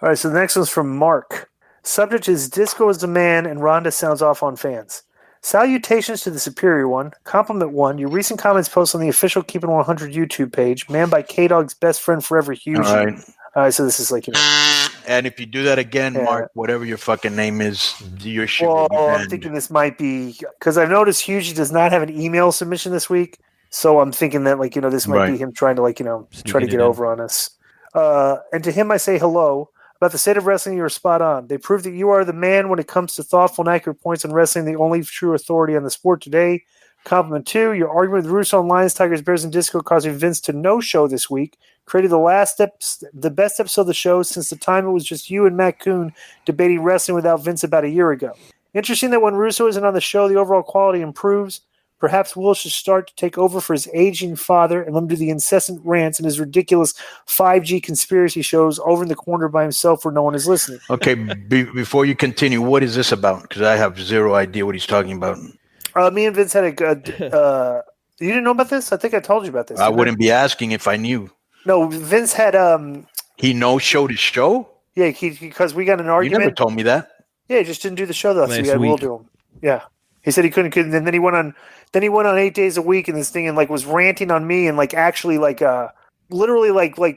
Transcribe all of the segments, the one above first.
All right, so the next one's from Mark. Subject is Disco is the man and Ronda sounds off on fans. Salutations to the superior one. Compliment one. Your recent comments posted on the official Keeping 100 YouTube page. Man by K-Dog's best friend forever, All Huge. right. All right, so this is like, And if you do that again, Yeah. Mark, whatever your fucking name is, your shit will well, be I'm banned. thinking this might be because I've noticed Huge does not have an email submission this week. So I'm thinking that, this might be him trying to, try to Sneaking get it in. over on us. And to him, I say hello. About the state of wrestling, you are spot on. They prove that you are the man when it comes to thoughtful and accurate points on wrestling, the only true authority on the sport today. Compliment two, your argument with Russo on Lions, Tigers, Bears, and Disco causing Vince to no-show this week. Created the best episode of the show since the time it was just you and Matt Coon debating wrestling without Vince about a year ago. Interesting that when Russo isn't on the show, the overall quality improves. Perhaps Will should start to take over for his aging father and let him do the incessant rants and his ridiculous 5G conspiracy shows over in the corner by himself where no one is listening. Okay, before you continue, what is this about? Because I have zero idea what he's talking about. Me and Vince had a good. You didn't know about this? I think I told you about this. I wouldn't be asking if I knew. No, Vince had. He no-showed his show? Yeah, because we got an argument. You never told me that. Yeah, he just didn't do the show though. So we had week. Will do him. Yeah, he said he couldn't, and then he went on. Then he went on 8 days a week and this thing and was ranting on me and actually literally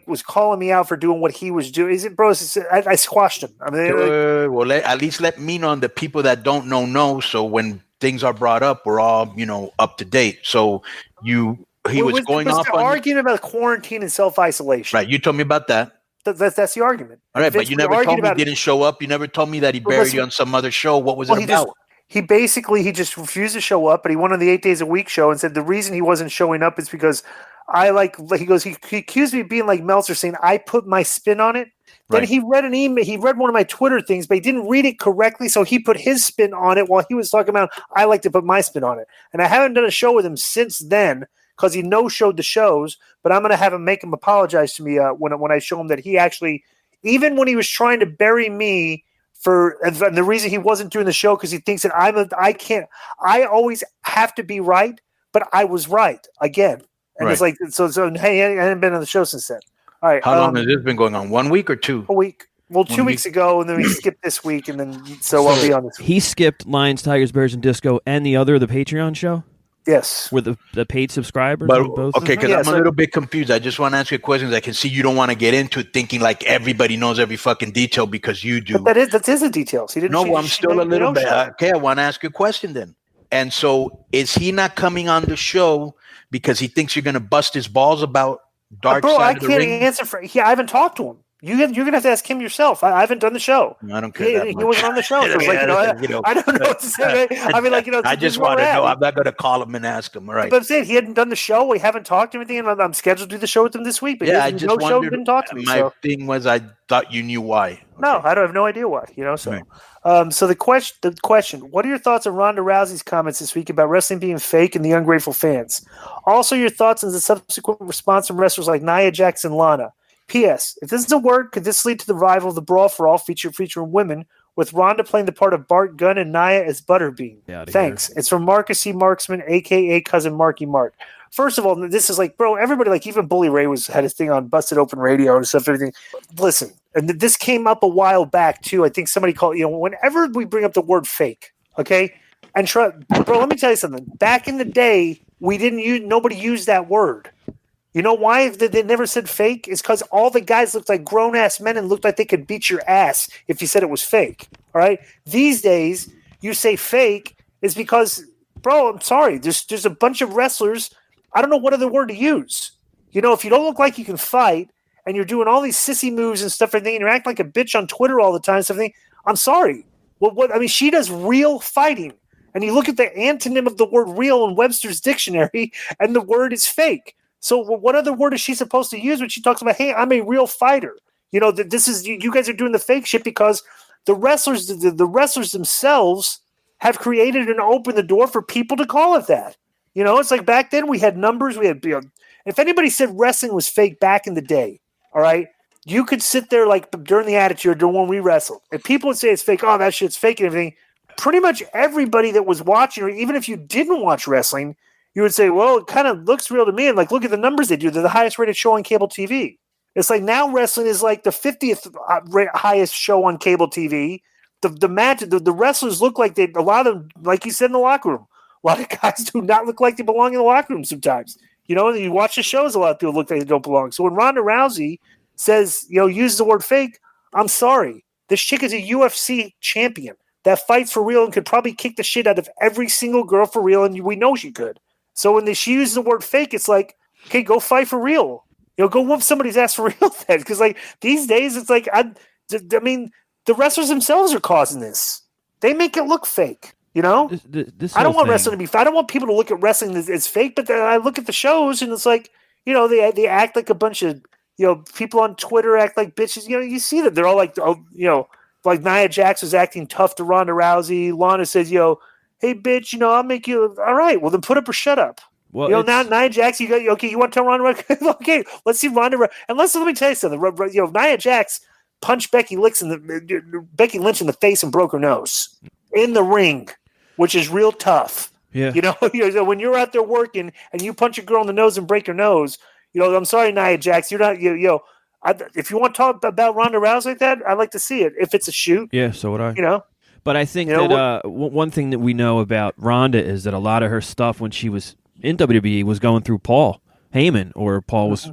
was calling me out for doing what he was doing. Is it, bro? I squashed him. I mean, well, at least let me know, and the people that don't know. So when things are brought up, we're all up to date. So he was going off on arguing about quarantine and self-isolation. Right, you told me about that. That's the argument. All right, but you never told me he didn't show up. You never told me that he buried you on some other show. What was it about? He just refused to show up, but he went on the 8 days a week show and said the reason he wasn't showing up is because he accused me of being like Meltzer, saying I put my spin on it. Then he read an email. He read one of my Twitter things, but he didn't read it correctly, so he put his spin on it while he was talking about I like to put my spin on it. And I haven't done a show with him since then because he no-showed the shows. But I'm going to make him apologize to me when I show him that he actually, even when he was trying to bury me and the reason he wasn't doing the show because he thinks that I always have to be right, but I was right again. And it's so hey, I haven't been on the show since then. All right. How long has this been going on? 1 week or two? A week. Well, 2 weeks ago, and then we skipped this week, and then I'll be on this week. He skipped Lions, Tigers, Bears, and Disco and the Patreon show? Yes. With the paid subscribers? But, both? okay, because I'm a little bit confused. I just want to ask you a question. I can see you don't want to get into it thinking like everybody knows every fucking detail because you do. But that is the details. He didn't. No, I'm still a little bit. Okay, I want to ask you a question then. And so is he not coming on the show because he thinks you're going to bust his balls about Dark Side of the Ring? I can't answer for. I haven't talked to him. You're gonna have to ask him yourself. I haven't done the show. I don't care. He wasn't on the show. So I don't know what to say. I mean, I just want to know. I'm not gonna call him and ask him. All right. But I'm saying he hadn't done the show. We haven't talked to anything, and I'm scheduled to do the show with him this week. But I just wondered. Didn't talk to me. My thing was, I thought you knew why. Okay. No, I have no idea why. So. Right. So the question: what are your thoughts on Ronda Rousey's comments this week about wrestling being fake and the ungrateful fans? Also, your thoughts on the subsequent response from wrestlers like Nia Jax and Lana. P.S. If this is a word, could this lead to the revival of the Brawl for All featuring women, with Ronda playing the part of Bart Gunn and Nia as Butterbean? Thanks. It's from Marcus C. Marksman, a.k.a. Cousin Marky Mark. First of all, this is bro, everybody, even Bully Ray had his thing on Busted Open Radio and stuff, everything. Listen, and this came up a while back, too. I think somebody called, whenever we bring up the word fake, okay? And bro, let me tell you something. Back in the day, nobody used that word. You know why they never said fake? It's because all the guys looked like grown-ass men and looked like they could beat your ass if you said it was fake. All right? These days, you say fake is because, bro, I'm sorry. There's a bunch of wrestlers. I don't know what other word to use. If you don't look like you can fight and you're doing all these sissy moves and stuff and you're acting like a bitch on Twitter all the time and stuff, I'm sorry. She does real fighting. And you look at the antonym of the word real in Webster's dictionary and the word is fake. So what other word is she supposed to use when she talks about, hey, I'm a real fighter? This is you guys are doing the fake shit because the wrestlers themselves have created and opened the door for people to call it that. It's like back then we had numbers. We had if anybody said wrestling was fake back in the day, all right, you could sit there during the Attitude or when we wrestled. If people would say it's fake, oh, that shit's fake and everything, pretty much everybody that was watching, or even if you didn't watch wrestling, you would say, well, it kind of looks real to me. And look at the numbers they do. They're the highest rated show on cable TV. It's like now wrestling is like the 50th highest show on cable TV. The wrestlers look like a lot of them, like you said, in the locker room. A lot of guys do not look like they belong in the locker room sometimes. You watch the shows, a lot of people look like they don't belong. So when Ronda Rousey says, use the word fake, I'm sorry. This chick is a UFC champion that fights for real and could probably kick the shit out of every single girl for real, and we know she could. So when she uses the word fake, it's like, okay, go fight for real. Go whoop somebody's ass for real then. Because like these days, it's like I mean, the wrestlers themselves are causing this. They make it look fake. This I don't want thing. wrestling to be. I don't want people to look at wrestling as fake. But then I look at the shows and it's like, they act like a bunch of people on Twitter act like bitches. You see that they're all like, like Nia Jax was acting tough to Ronda Rousey. Lana says, hey bitch, I'll make you all right. Well then put up or shut up. Well, now Nia Jax, you want to tell Ronda? Okay, let's see Ronda. And let me tell you something. Nia Jax punched Becky Lynch in the face and broke her nose in the ring, which is real tough. Yeah. When you're out there working and you punch a girl in the nose and break her nose, I'm sorry, Nia Jax, you're not. If you want to talk about Ronda Rousey like that, I'd like to see it. If it's a shoot, yeah, so would I. But I think that one thing that we know about Ronda is that a lot of her stuff when she was in WWE was going through Paul Heyman, or Paul was,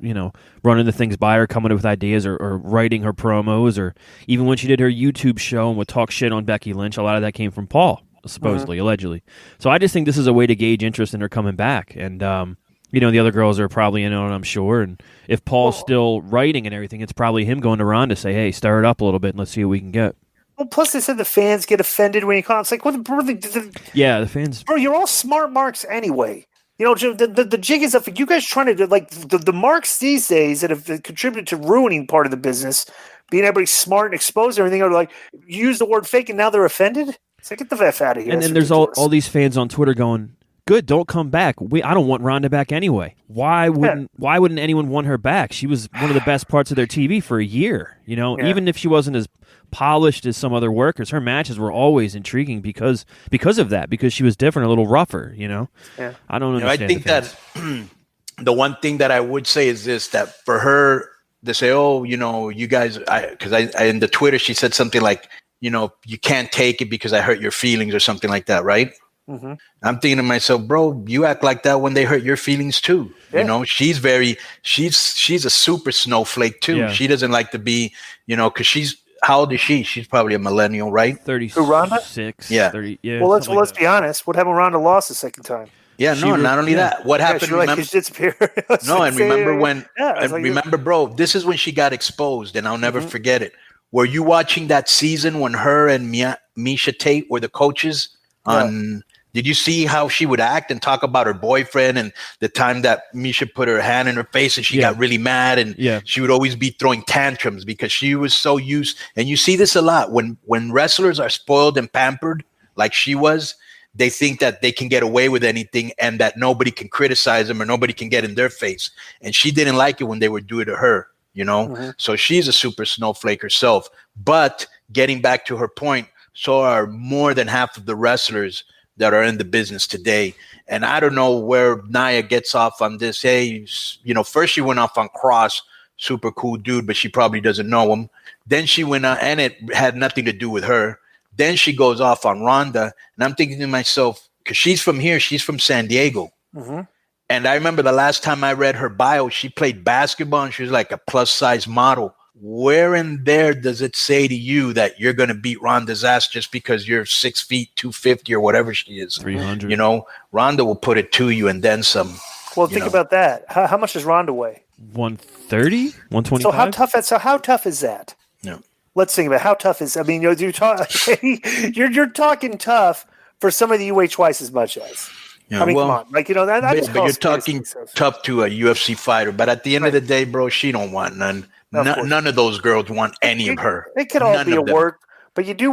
running the things by her, coming up with ideas, or writing her promos, or even when she did her YouTube show and would talk shit on Becky Lynch, a lot of that came from Paul, supposedly, allegedly. So I just think this is a way to gauge interest in her coming back. And, the other girls are probably in on it, I'm sure. And if Paul's still writing and everything, it's probably him going to Ronda to say, hey, stir it up a little bit and let's see what we can get. Well, plus they said the fans get offended when you call. It's like, yeah, the fans. Bro, you're all smart marks anyway. The jig is up. You guys trying to do like the marks these days that have contributed to ruining part of the business, being everybody smart and exposed and everything, are like use the word fake and now they're offended. It's like, get the F out of here. And then there's all these fans on Twitter going, good, don't come back. I don't want Ronda back anyway. Why wouldn't anyone want her back? She was one of the best parts of their TV for a year. Even if she wasn't as polished as some other workers, her matches were always intriguing because of that, because she was different, a little rougher. I don't understand. I think that the one thing that I would say is this: that for her to say, "Oh, you guys," because I in the Twitter she said something like, "You can't take it because I hurt your feelings" or something like that, right? Mm-hmm. I'm thinking to myself, bro, you act like that when they hurt your feelings too. Yeah. She's a super snowflake too. Yeah. She doesn't like to be, because how old is she? She's probably a millennial, right? 36. Who, Ronda? Yeah. 30, yeah. Well, let's be honest. What happened when Ronda lost the second time? Yeah, not only that. What happened? She disappeared. Remember, bro, this is when she got exposed, and I'll never forget it. Were you watching that season when her and Misha Tate were the coaches on? Did you see how she would act and talk about her boyfriend and the time that Misha put her hand in her face and she got really mad, and she would always be throwing tantrums because she was so used. And you see this a lot when wrestlers are spoiled and pampered like she was, they think that they can get away with anything and that nobody can criticize them or nobody can get in their face. And she didn't like it when they would do it to her, So she's a super snowflake herself. But getting back to her point, so are more than half of the wrestlers that are in the business today. And I don't know where Nia gets off on this. Hey, first she went off on Cross, super cool dude, but she probably doesn't know him. Then she went on, and it had nothing to do with her. Then she goes off on Ronda. And I'm thinking to myself, because she's from here, she's from San Diego. Mm-hmm. And I remember the last time I read her bio, she played basketball and she was like a plus size model. Where in there does it say to you that you're going to beat Ronda's ass just because you're 6 feet, 250 or whatever she is? 300. Ronda will put it to you and then some. Well, think about that. How much does Ronda weigh? 130, 125. So how tough is that? Yeah. Let's think about how tough is. I mean, you're talking tough for somebody you weigh twice as much as. Yeah, I mean, come on, but you're talking tough to a UFC fighter. But at the end of the day, bro, she don't want none. None of those girls want any of her. It could all be a work, but you do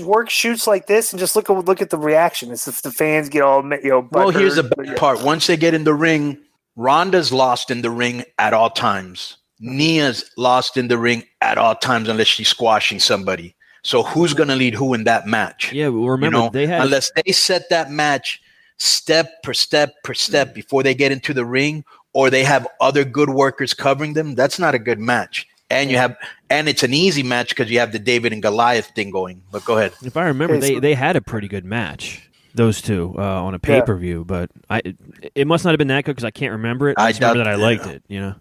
work shoots like this, and just look at the reaction. It's if the fans get all Well, here's the bad part. Once they get in the ring, Ronda's lost in the ring at all times. Nia's lost in the ring at all times unless she's squashing somebody. So who's going to lead who in that match? Yeah, well, remember they had unless they set that match step per step before they get into the ring, or they have other good workers covering them, that's not a good match. And it's an easy match because you have the David and Goliath thing going. But go ahead. If I remember, they had a pretty good match, those two, on a pay-per-view. But it must not have been that good because I can't remember it. I just remember that I liked it. Yeah.